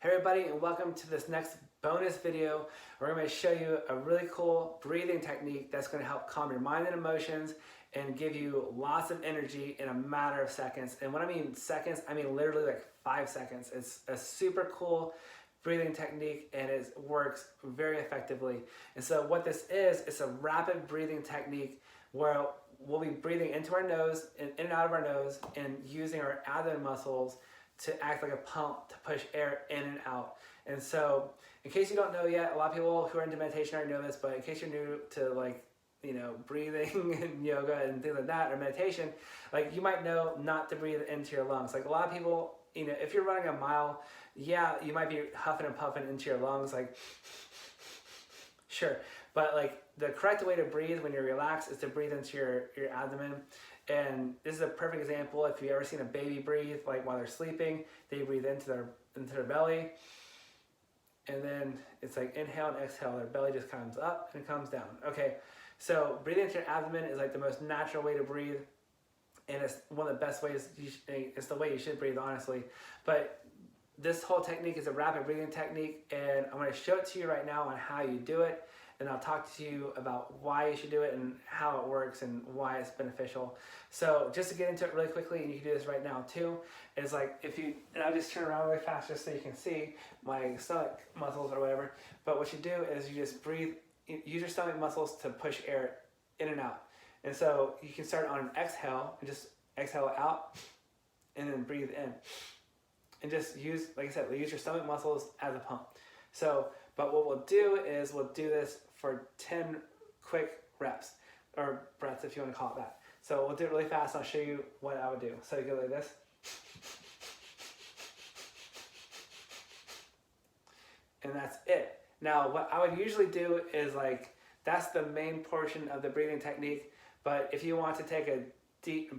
Hey everybody, and welcome to this next bonus video where I'm going to show you a really cool breathing technique that's going to help calm your mind and emotions and give you lots of energy in a matter of seconds. And when I mean seconds, I mean literally like 5 seconds. It's a super cool breathing technique and it works very effectively. And so what this is, it's a rapid breathing technique where we'll be breathing into our nose and in and out of our nose and using our abdomen muscles to act like a pump to push air in and out. And so in case you don't know yet, a lot of people who are into meditation already know this, but in case you're new to breathing and yoga and things like that or meditation, like you might know not to breathe into your lungs. Like a lot of people, if you're running a mile, yeah, you might be huffing and puffing into your lungs, like sure. But like the correct way to breathe when you're relaxed is to breathe into your abdomen. And this is a perfect example. If you've ever seen a baby breathe, like while they're sleeping, they breathe into their belly. And then it's like inhale and exhale. Their belly just comes up and comes down. Okay, so breathing into your abdomen is like the most natural way to breathe. And it's one of the best ways, it's the way you should breathe, honestly. But this whole technique is a rapid breathing technique. And I'm going to show it to you right now on how you do it. And I'll talk to you about why you should do it and how it works and why it's beneficial. So just to get into it really quickly, and you can do this right now too, is like and I'll just turn around really fast just so you can see my stomach muscles or whatever. But what you do is you just breathe, use your stomach muscles to push air in and out. And so you can start on an exhale and just exhale out and then breathe in. And just use, like I said, use your stomach muscles as a pump. So, but what we'll do is we'll do this for 10 quick reps, or breaths if you want to call it that. So we'll do it really fast and I'll show you what I would do. So you go like this. And that's it. Now what I would usually do is that's the main portion of the breathing technique. But if you want to take a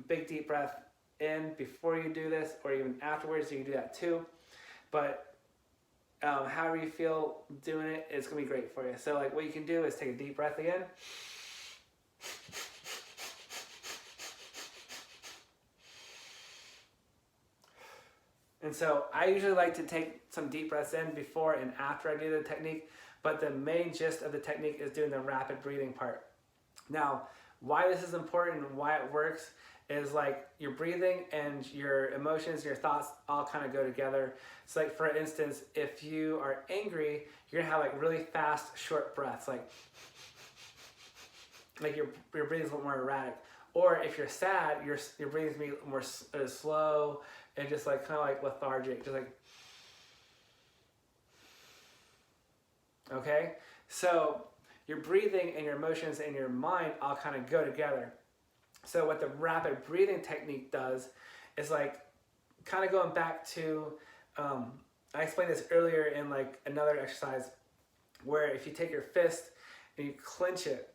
big deep breath in before you do this, or even afterwards, you can do that too. But however you feel doing it, it's gonna be great for you. So what you can do is take a deep breath again. And so I usually like to take some deep breaths in before and after I do the technique, but the main gist of the technique is doing the rapid breathing part. Now, why this is important and why it works is your breathing and your emotions, your thoughts all kind of go together. So for instance, if you are angry, you're gonna have really fast, short breaths, like your breathing is a little more erratic. Or if you're sad, your breathing is gonna be more slow and just kind of lethargic, just okay? So your breathing and your emotions and your mind all kind of go together. So what the rapid breathing technique does is kind of going back to, I explained this earlier in another exercise where if you take your fist and you clench it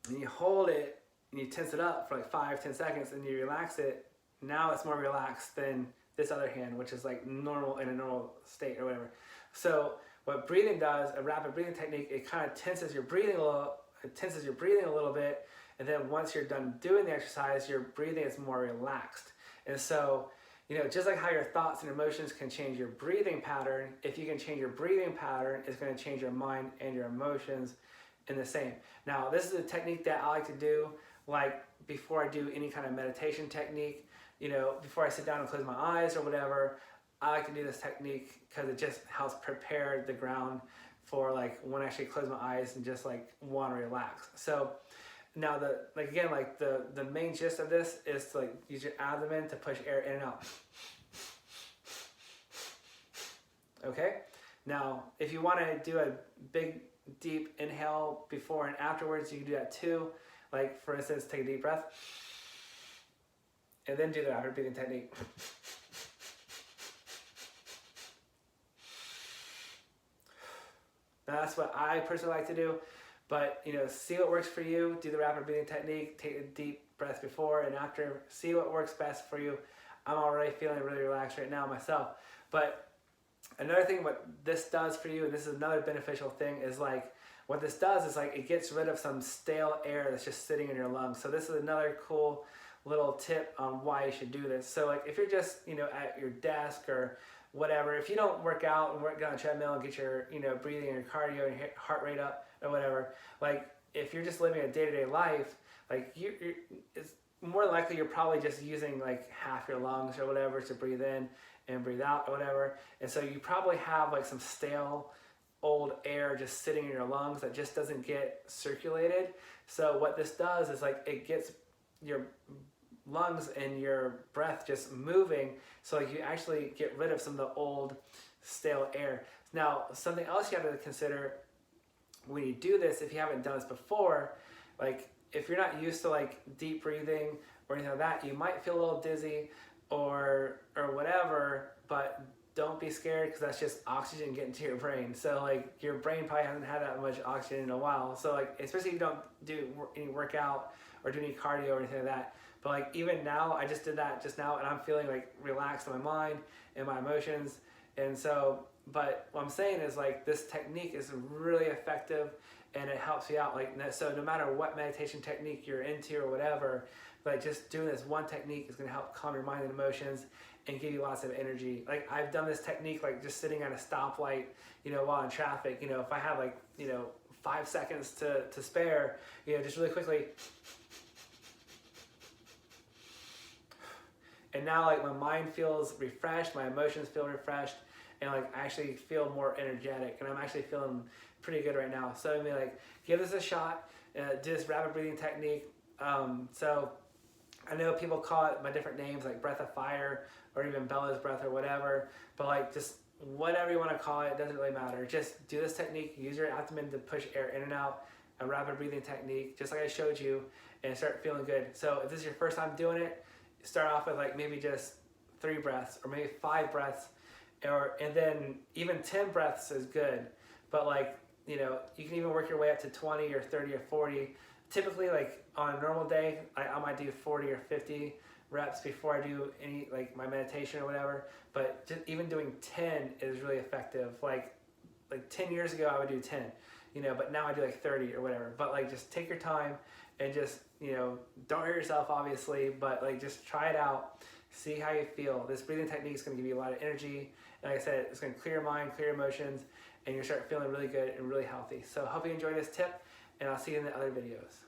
and you hold it and you tense it up for 5-10 seconds and you relax it, now it's more relaxed than this other hand, which is normal in a normal state or whatever. So what breathing does, a rapid breathing technique, it kind of tenses your breathing a little bit. And then once you're done doing the exercise, your breathing is more relaxed. And so, just like how your thoughts and emotions can change your breathing pattern, if you can change your breathing pattern, it's going to change your mind and your emotions in the same. Now, this is a technique that I like to do before I do any kind of meditation technique. Before I sit down and close my eyes or whatever, I like to do this technique because it just helps prepare the ground for when I actually close my eyes and just want to relax. So now the main gist of this is to use your abdomen to push air in and out. Okay? Now, if you want to do a big deep inhale before and afterwards, you can do that too. For instance, take a deep breath and then do the rapid breathing technique. Now that's what I personally like to do. But, see what works for you. Do the rapid breathing technique. Take a deep breath before and after. See what works best for you. I'm already feeling really relaxed right now myself. But another thing what this does for you, and this is another beneficial thing, is what this does is it gets rid of some stale air that's just sitting in your lungs. So this is another cool little tip on why you should do this. So like if you're just, at your desk or whatever, if you don't work out and work on a treadmill and get your, breathing and your cardio and your heart rate up or whatever, like if you're just living a day-to-day life, like it's more likely you're probably just using like half your lungs or whatever to breathe in and breathe out or whatever. And so you probably have like some stale old air just sitting in your lungs that just doesn't get circulated. So what this does is like it gets your lungs and your breath just moving, so like you actually get rid of some of the old stale air. Now something else you have to consider when you do this, if you haven't done this before, like if you're not used to like deep breathing or anything like that, you might feel a little dizzy or whatever, but don't be scared, because that's just oxygen getting to your brain. So like your brain probably hasn't had that much oxygen in a while. So like, especially if you don't do any workout or do any cardio or anything like that. But like even now, I just did that just now and I'm feeling like relaxed in my mind and my emotions. And so, but what I'm saying is like this technique is really effective and it helps you out. Like, so no matter what meditation technique you're into or whatever, like just doing this one technique is going to help calm your mind and emotions and give you lots of energy. Like I've done this technique, like just sitting at a stoplight, while in traffic, if I have like, 5 seconds to spare, just really quickly. And now like my mind feels refreshed, my emotions feel refreshed, and like I actually feel more energetic, and I'm actually feeling pretty good right now. So I mean, like give this a shot, do this rapid breathing technique. So I know people call it by different names, like breath of fire or even Bella's breath or whatever, but like just whatever you want to call it, doesn't really matter. Just do this technique, use your abdomen to push air in and out, a rapid breathing technique, just like I showed you, and start feeling good. So if this is your first time doing it, start off with like maybe just 3 breaths or maybe 5 breaths, and then even 10 breaths is good. But like, you can even work your way up to 20 or 30 or 40. Typically, like on a normal day, I might do 40 or 50 reps before I do any like my meditation or whatever. But just even doing 10 is really effective. Like 10 years ago, I would do 10, but now I do like 30 or whatever. But like just take your time and just, don't hurt yourself obviously, but like just try it out, see how you feel. This breathing technique is going to give you a lot of energy. And like I said, it's going to clear your mind, clear your emotions, and you'll start feeling really good and really healthy. So I hope you enjoyed this tip, and I'll see you in the other videos.